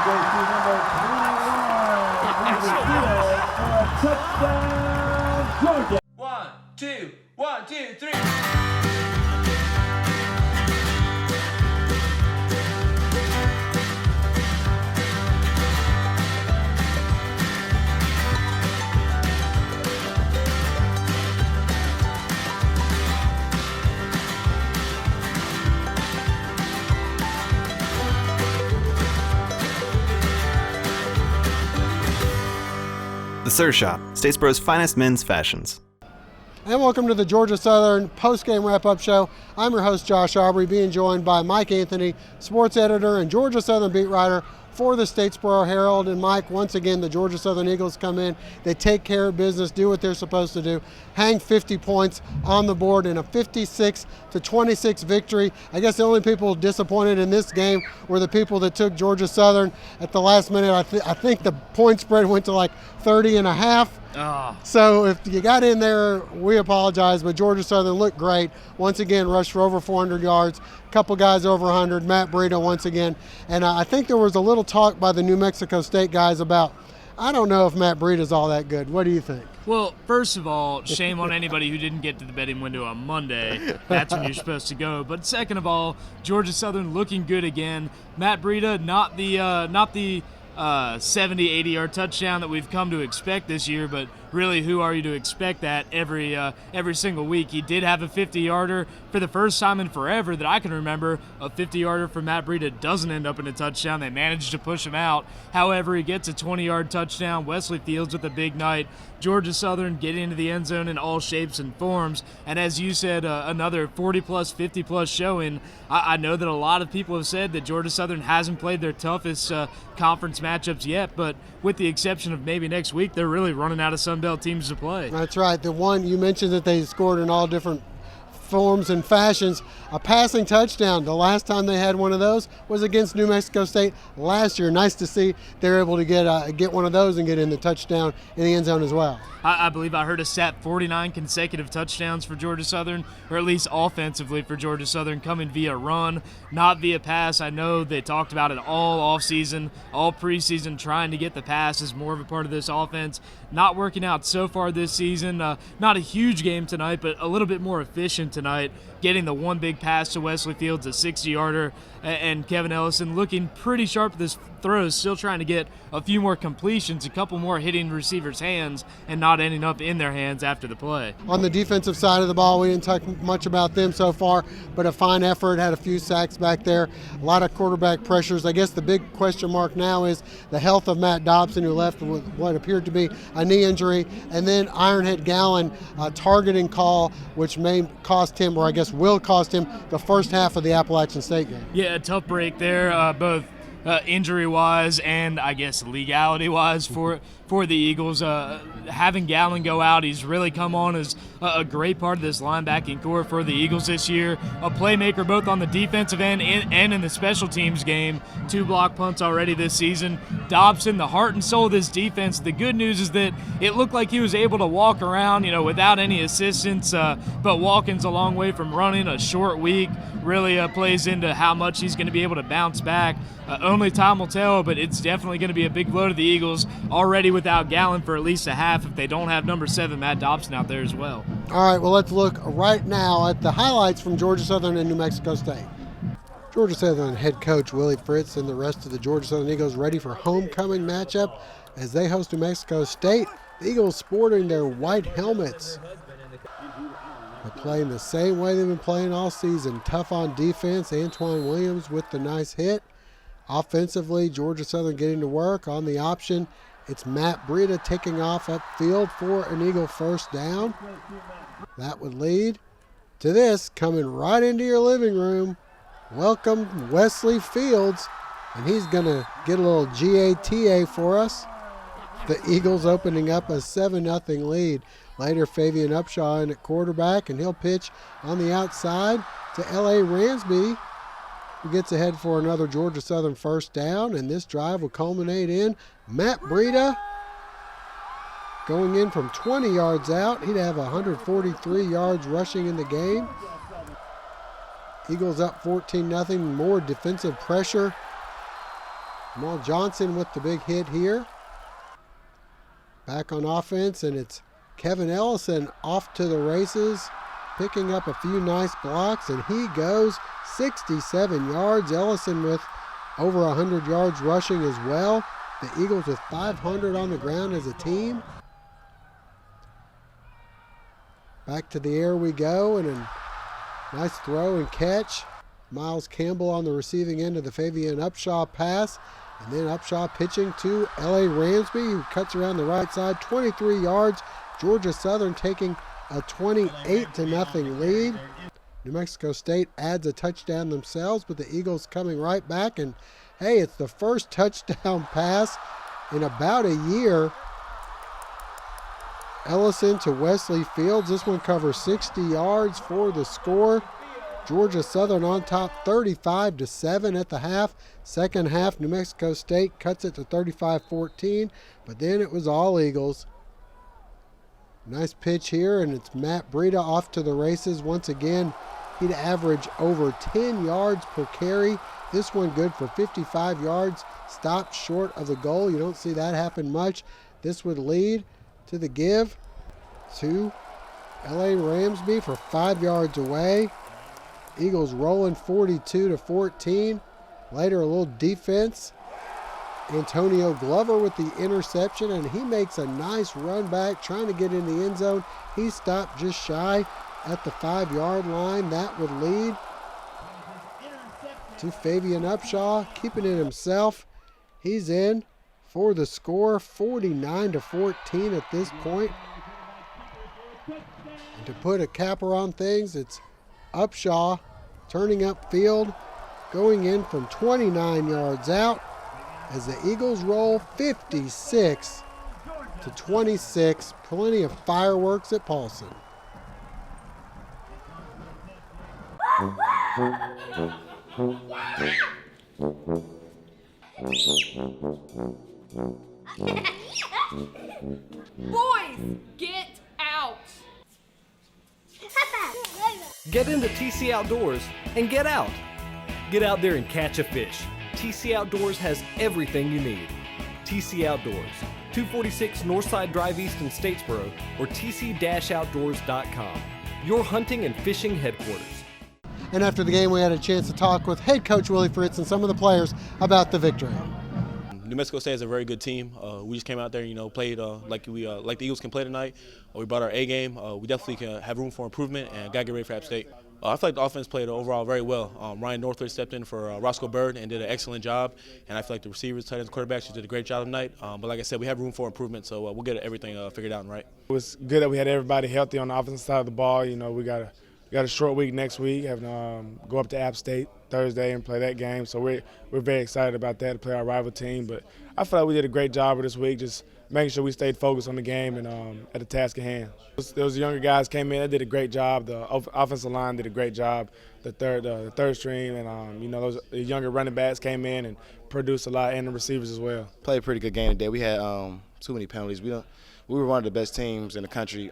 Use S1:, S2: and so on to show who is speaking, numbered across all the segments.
S1: goes to number 21, for a touchdown, Georgia.
S2: 1, 2, 1, 2, 3.
S3: The Sir Shop, Statesboro's finest men's fashions.
S4: And welcome to the Georgia Southern post-game wrap-up show. I'm your host, Josh Aubrey, being joined by Mike Anthony, sports editor and Georgia Southern beat writer for the Statesboro Herald. And Mike, once again, the Georgia Southern Eagles come in, they take care of business, do what they're supposed to do, hang 50 points on the board in a 56-26 victory. I guess the only people disappointed in this game were the people that took Georgia Southern at the last minute. I think the point spread went to like 30.5. So if you got in there, we apologize, but Georgia Southern looked great. Once again, rushed for over 400 yards, a couple guys over 100, Matt Breida once again. And I think there was a little talk by the New Mexico State guys about, I don't know if Matt Breida's all that good. What do you think?
S5: Well, first of all, shame on anybody who didn't get to the betting window on Monday. That's when you're supposed to go. But second of all, Georgia Southern looking good again. Matt Breida, not the 70, 80-yard touchdown that we've come to expect this year, but really, who are you to expect that every single week? He did have a 50-yarder for the first time in forever that I can remember. A 50-yarder for Matt Breida doesn't end up in a touchdown. They managed to push him out. However, he gets a 20-yard touchdown. Wesley Fields with a big night. Georgia Southern getting into the end zone in all shapes and forms. And as you said, another 40-plus, 50-plus showing. I know that a lot of people have said that Georgia Southern hasn't played their toughest conference matchups yet, but with the exception of maybe next week, they're really running out of Sun Belt teams to play.
S4: That's right. The one you mentioned that they scored in all different forms and fashions. A passing touchdown. The last time they had one of those was against New Mexico State last year. Nice to see they're able to get one of those and get in the touchdown in the end zone as well.
S5: I believe I heard a stat 49 consecutive touchdowns for Georgia Southern, or at least offensively for Georgia Southern, coming via run, not via pass. I know they talked about it all offseason, all preseason, trying to get the pass as more of a part of this offense. Not working out so far this season. Not a huge game tonight, but a little bit more efficient tonight, getting the one big pass to Wesley Fields, a 60-yarder, and Kevin Ellison looking pretty sharp with his throws, still trying to get a few more completions, a couple more hitting receivers' hands, and not ending up in their hands after the play.
S4: On the defensive side of the ball, we didn't talk much about them so far, but a fine effort, had a few sacks back there, a lot of quarterback pressures. I guess the big question mark now is the health of Matt Dobson, who left with what appeared to be a knee injury, and then Ironhead Gallen, a targeting call, which may cost him, or I guess will cost him, the first half of the Appalachian State game.
S5: Yeah, a tough break there, both injury-wise and I guess legality-wise for the Eagles. Having Gallen go out, he's really come on as a great part of this linebacking core for the Eagles this year. A playmaker both on the defensive end and in the special teams game. 2 block punts already this season. Dobson, the heart and soul of this defense. The good news is that it looked like he was able to walk around, without any assistance, but walking's a long way from running. A short week really plays into how much he's going to be able to bounce back. Only time will tell, but it's definitely going to be a big blow to the Eagles already without Gallen for at least a half if they don't have number 7, Matt Dobson, out there as well.
S4: All right, well, let's look right now at the highlights from Georgia Southern and New Mexico State. Georgia Southern head coach Willie Fritz and the rest of the Georgia Southern Eagles ready for homecoming matchup as they host New Mexico State. The Eagles sporting their white helmets. They're playing the same way they've been playing all season. Tough on defense. Antoine Williams with the nice hit. Offensively, Georgia Southern getting to work on the option. It's Matt Breida taking off upfield for an Eagle first down. That would lead to this coming right into your living room. Welcome Wesley Fields, and he's going to get a little GATA for us. The Eagles opening up a 7-0 lead. Later, Fabian Upshaw in at quarterback, and he'll pitch on the outside to L.A. Ransby, who gets ahead for another Georgia Southern first down, and this drive will culminate in Matt Breida going in from 20 yards out. He'd have 143 yards rushing in the game. Eagles up 14-0, more defensive pressure Jamal Johnson with the big hit here. Back on offense, and it's Kevin Ellison off to the races, picking up a few nice blocks, and he goes 67 yards. Ellison with over 100 yards rushing as well. The Eagles with 500 on the ground as a team. Back to the air we go, and a nice throw and catch. Miles Campbell on the receiving end of the Fabian Upshaw pass. And then Upshaw pitching to L.A. Ramsby, who cuts around the right side, 23 yards. Georgia Southern taking a 28-0 lead. New Mexico State adds a touchdown themselves, but the Eagles coming right back. And, hey, it's the first touchdown pass in about a year. Ellison to Wesley Fields. This one covers 60 yards for the score. Georgia Southern on top 35-7 at the half. Second half, New Mexico State cuts it to 35-14, but then it was all Eagles. Nice pitch here, and it's Matt Breida off to the races. Once again, he'd average over 10 yards per carry. This one good for 55 yards, stopped short of the goal. You don't see that happen much. This would lead to the give to L.A. Ramsby for 5 yards away. Eagles rolling 42-14. Later, a little defense. Antonio Glover with the interception, and he makes a nice run back trying to get in the end zone. He stopped just shy at the 5-yard line. That would lead to Fabian Upshaw, keeping it himself. He's in for the score, 49-14 at this point. And to put a capper on things, it's Upshaw turning upfield, going in from 29 yards out as the Eagles roll 56-26. Plenty of fireworks at Paulson.
S6: Boys, get out!
S7: Get into TC Outdoors and get out. Get out there and catch a fish. TC Outdoors has everything you need. TC Outdoors, 246 Northside Drive East in Statesboro, or tc-outdoors.com. Your hunting and fishing headquarters.
S4: And after the game, we had a chance to talk with head coach Willie Fritz and some of the players about the victory.
S8: New Mexico State is a very good team. We just came out there, played like the Eagles can play tonight. We brought our A game. We definitely can have room for improvement and got to get ready for App State. I feel like the offense played overall very well. Ryan Northwood stepped in for Roscoe Bird and did an excellent job. And I feel like the receivers, tight ends, quarterbacks just did a great job tonight. But like I said, we have room for improvement, so we'll get everything figured out and right.
S9: It was good that we had everybody healthy on the offensive side of the ball. We got a short week next week, having go up to App State Thursday and play that game. So we're very excited about that, to play our rival team. But I feel like we did a great job this week, just making sure we stayed focused on the game and at the task at hand. Those younger guys came in, they did a great job. The offensive line did a great job. The third string, and those younger running backs came in and produced a lot, and the receivers as well.
S10: Played a pretty good game today. We had too many penalties. We were one of the best teams in the country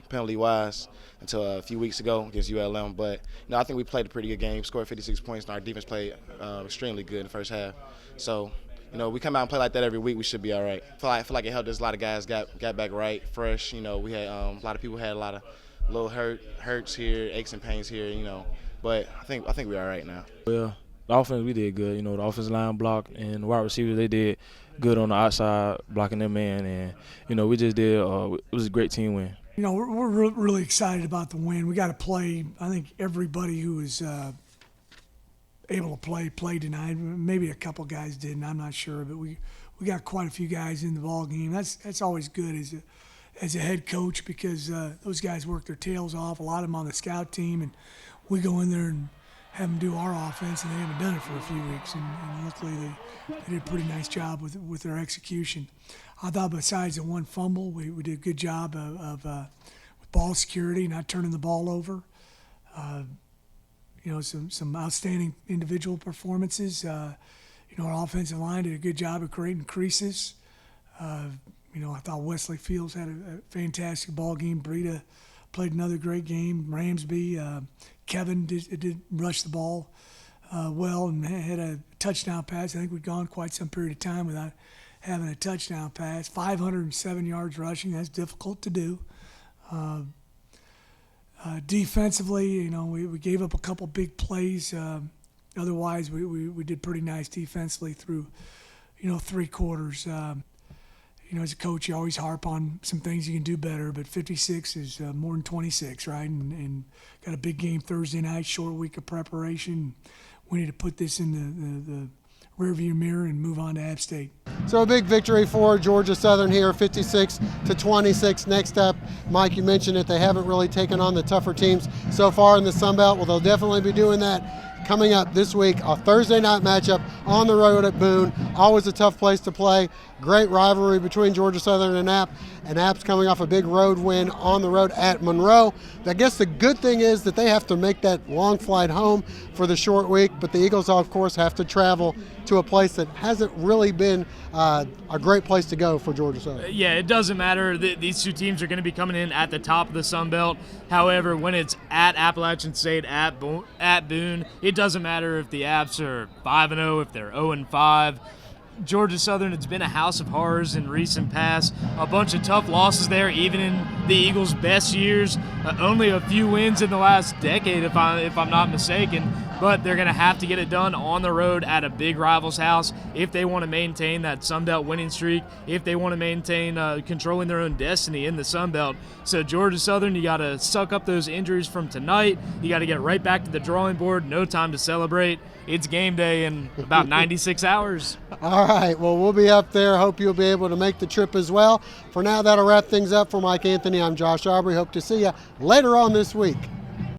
S10: penalty-wise until a few weeks ago against ULM. But I think we played a pretty good game, scored 56 points, and our defense played extremely good in the first half. So, we come out and play like that every week, we should be all right. I feel like it helped us. A lot of guys got back right, fresh. We had a lot of people had a lot of little hurts here, aches and pains here. But I think we're all right now.
S11: Well, the offense, we did good. The offensive line blocked, and the wide receivers, they did good on the outside, blocking them in. And, we just did it was a great team win.
S12: We're really excited about the win. We got to play. I think everybody who was able to play tonight. Maybe a couple guys didn't. I'm not sure, but we got quite a few guys in the ball game. That's always good as a head coach, because those guys work their tails off. A lot of them on the scout team, and we go in there and have them do our offense, and they haven't done it for a few weeks. And luckily they did a pretty nice job with their execution. I thought besides the one fumble, we did a good job of with ball security, not turning the ball over. Some outstanding individual performances. Our offensive line did a good job of creating creases. I thought Wesley Fields had a fantastic ball game. Breida played another great game. Ramsby, Kevin did rush the ball well and had a touchdown pass. I think we'd gone quite some period of time without having a touchdown pass. 507 yards rushing, that's difficult to do. Defensively, we gave up a couple big plays. Otherwise, we did pretty nice defensively through, 3 quarters. As a coach, you always harp on some things you can do better, but 56 is more than 26, right? And got a big game Thursday night, short week of preparation. We need to put this in the rearview mirror and move on to App State.
S4: So a big victory for Georgia Southern here, 56-26. Next up, Mike, you mentioned it, they haven't really taken on the tougher teams so far in the Sun Belt. Well, they'll definitely be doing that coming up this week, a Thursday night matchup on the road at Boone. Always a tough place to play. Great rivalry between Georgia Southern and App. And App's coming off a big road win on the road at Monroe. I guess the good thing is that they have to make that long flight home for the short week, but the Eagles, of course, have to travel to a place that hasn't really been a great place to go for Georgia Southern.
S5: Yeah, it doesn't matter. These two teams are going to be coming in at the top of the Sun Belt. However, when it's at Appalachian State, at Boone, it doesn't matter if the Apps are 5-0, if they're 0-5. Georgia Southern, it's been a house of horrors in recent past. A bunch of tough losses there, even in the Eagles' best years. Only a few wins in the last decade, if I'm not mistaken. But they're going to have to get it done on the road at a big rival's house if they want to maintain that Sun Belt winning streak, if they want to maintain controlling their own destiny in the Sun Belt. So Georgia Southern, you got to suck up those injuries from tonight. You got to get right back to the drawing board. No time to celebrate. It's game day in about 96 hours.
S4: All right, well, we'll be up there. Hope you'll be able to make the trip as well. For now, that'll wrap things up. For Mike Anthony, I'm Josh Aubrey. Hope to see you later on this week.